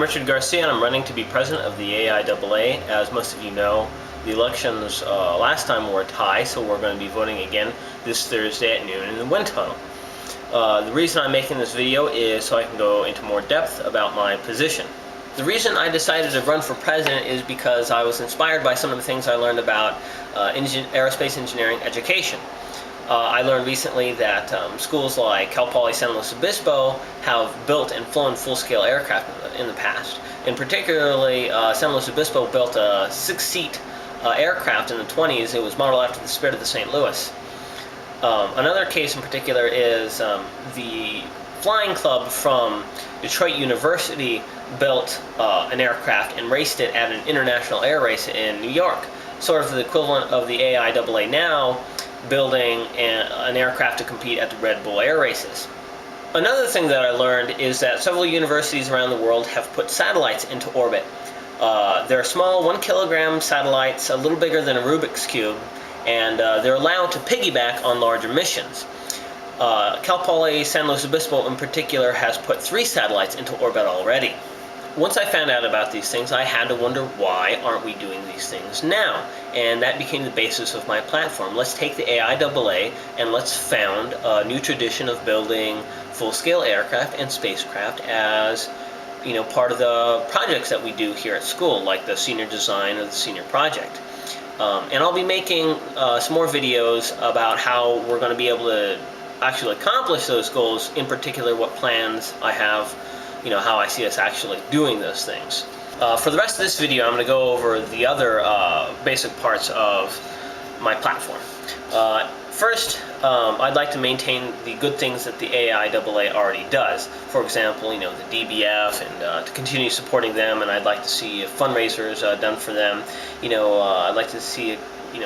Richard Garcia and I'm running to be president of the AIAA. As most of you know, the elections last time were a tie, so we're going to be voting again this Thursday at noon in the wind tunnel. The reason I'm making this video is so I can go into more depth about my position. The reason I decided to run for president is because I was inspired by some of the things I learned about aerospace engineering education. I learned recently that schools like Cal Poly San Luis Obispo have built and flown full-scale aircraft in the past. And particularly, San Luis Obispo built a 6-seat aircraft in the 20s. It was modeled after the Spirit of the St. Louis. Another case in particular is the flying club from Detroit University built an aircraft and raced it at an international air race in New York. Sort of the equivalent of the AIAA now, building an aircraft to compete at the Red Bull air races. Another thing that I learned is that several universities around the world have put satellites into orbit. They're small 1-kilogram satellites, a little bigger than a Rubik's Cube, and they're allowed to piggyback on larger missions. Cal Poly San Luis Obispo in particular has put 3 satellites into orbit already. Once I found out about these things, I had to wonder, why aren't we doing these things now? And that became the basis of my platform. Let's take the AIAA and let's found a new tradition of building full-scale aircraft and spacecraft as, you know, part of the projects that we do here at school, like the senior design or the senior project. And I'll be making some more videos about how we're going to be able to actually accomplish those goals, in particular what plans I have, you know, how I see us actually doing those things. For the rest of this video, I'm going to go over the other basic parts of my platform. First, I'd like to maintain the good things that the AIAA already does. For example, you know, the DBF, and to continue supporting them, and I'd like to see fundraisers done for them. You know, I'd like to see a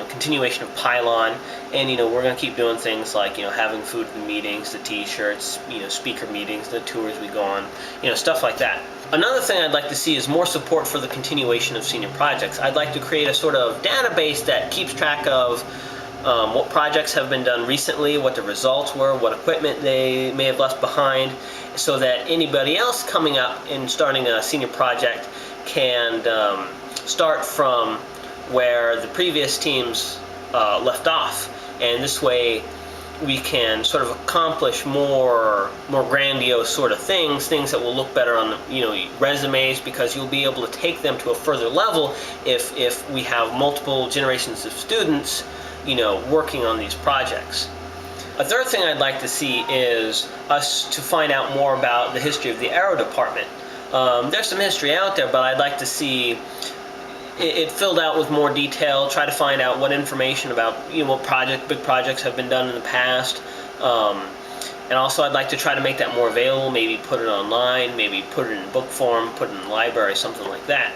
continuation of Pylon, and we're going to keep doing things like having food in the meetings, the T-shirts, speaker meetings, the tours we go on, stuff like that. Another thing I'd like to see is more support for the continuation of senior projects. I'd like to create a sort of database that keeps track of what projects have been done recently, what the results were, what equipment they may have left behind, so that anybody else coming up and starting a senior project can start from where the previous teams left off, and this way we can sort of accomplish more grandiose sort of things that will look better on the resumes, because you'll be able to take them to a further level if we have multiple generations of students working on these projects. A third thing I'd like to see is us to find out more about the history of the Aero department. There's some history out there, but I'd like to see it filled out with more detail, try to find out what information about what big projects have been done in the past, and also I'd like to try to make that more available, maybe put it online, maybe put it in book form, put it in the library, something like that.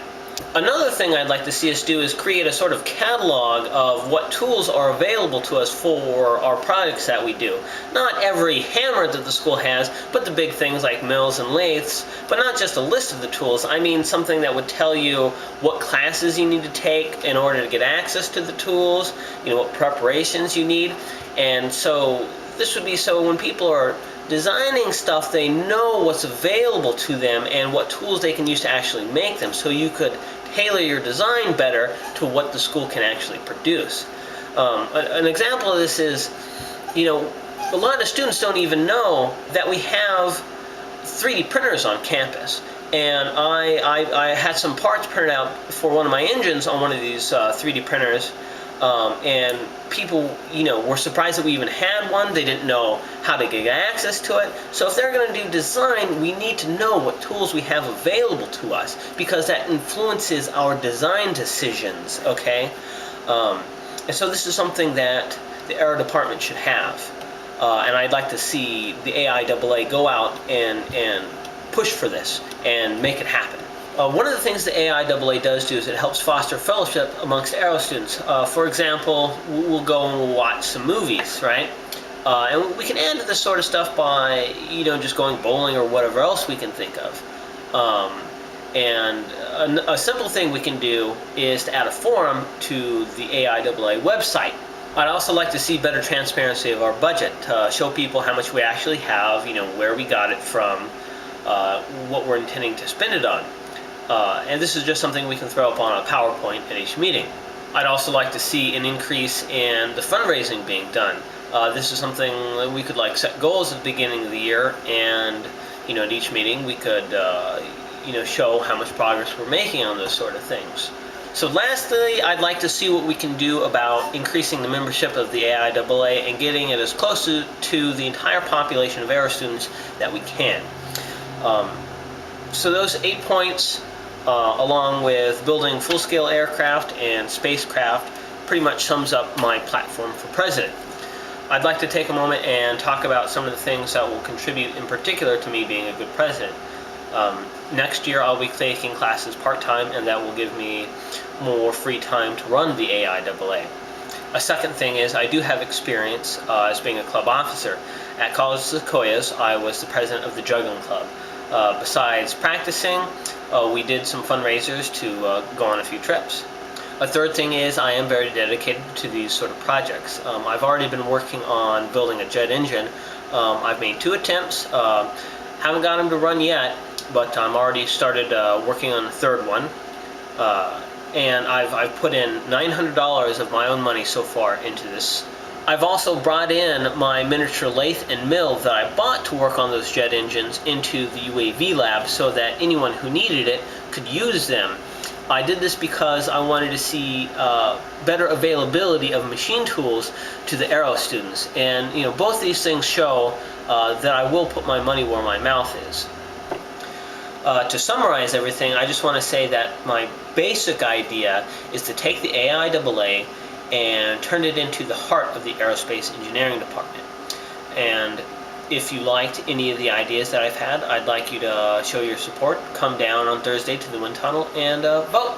Another thing I'd like to see us do is create a sort of catalog of what tools are available to us for our projects that we do. Not every hammer that the school has, but the big things like mills and lathes, but not just a list of the tools. I mean something that would tell you what classes you need to take in order to get access to the tools, what preparations you need. And so this would be so when people are designing stuff, they know what's available to them and what tools they can use to actually make them, so you could tailor your design better to what the school can actually produce. An example of this is, a lot of students don't even know that we have 3D printers on campus. And I had some parts printed out for one of my engines on one of these 3D printers. And people, were surprised that we even had one. They didn't know how to get access to it. So if they're going to do design, we need to know what tools we have available to us, because that influences our design decisions, okay? And so this is something that the Aero department should have. And I'd like to see the AIAA go out and push for this and make it happen. One of the things the AIAA does do is it helps foster fellowship amongst Aero students. For example, we'll go and we'll watch some movies, right? And we can add to this sort of stuff by, just going bowling or whatever else we can think of. And a simple thing we can do is to add a forum to the AIAA website. I'd also like to see better transparency of our budget, to show people how much we actually have, where we got it from, what we're intending to spend it on. And this is just something we can throw up on a PowerPoint at each meeting. I'd also like to see an increase in the fundraising being done. This is something that we could set goals at the beginning of the year, and at each meeting we could show how much progress we're making on those sort of things. So lastly, I'd like to see what we can do about increasing the membership of the AIAA and getting it as close to the entire population of Aero students that we can. So those 8 points, along with building full-scale aircraft and spacecraft, pretty much sums up my platform for president. I'd like to take a moment and talk about some of the things that will contribute in particular to me being a good president. Next year I'll be taking classes part-time, and that will give me more free time to run the AIAA. A second thing is I do have experience as being a club officer. At College of Sequoias, I was the president of the juggling club. Besides practicing, we did some fundraisers to go on a few trips. A third thing is I am very dedicated to these sort of projects. I've already been working on building a jet engine. I've made 2 attempts. Haven't got them to run yet, but I'm already started working on the third one. And I've put in $900 of my own money so far into this. I've also brought in my miniature lathe and mill that I bought to work on those jet engines into the UAV lab so that anyone who needed it could use them. I did this because I wanted to see better availability of machine tools to the Aero students. And both these things show that I will put my money where my mouth is. To summarize everything, I just want to say that my basic idea is to take the AIAA and turn it into the heart of the aerospace engineering department. And if you liked any of the ideas that I've had, I'd like you to show your support. Come down on Thursday to the wind tunnel and vote.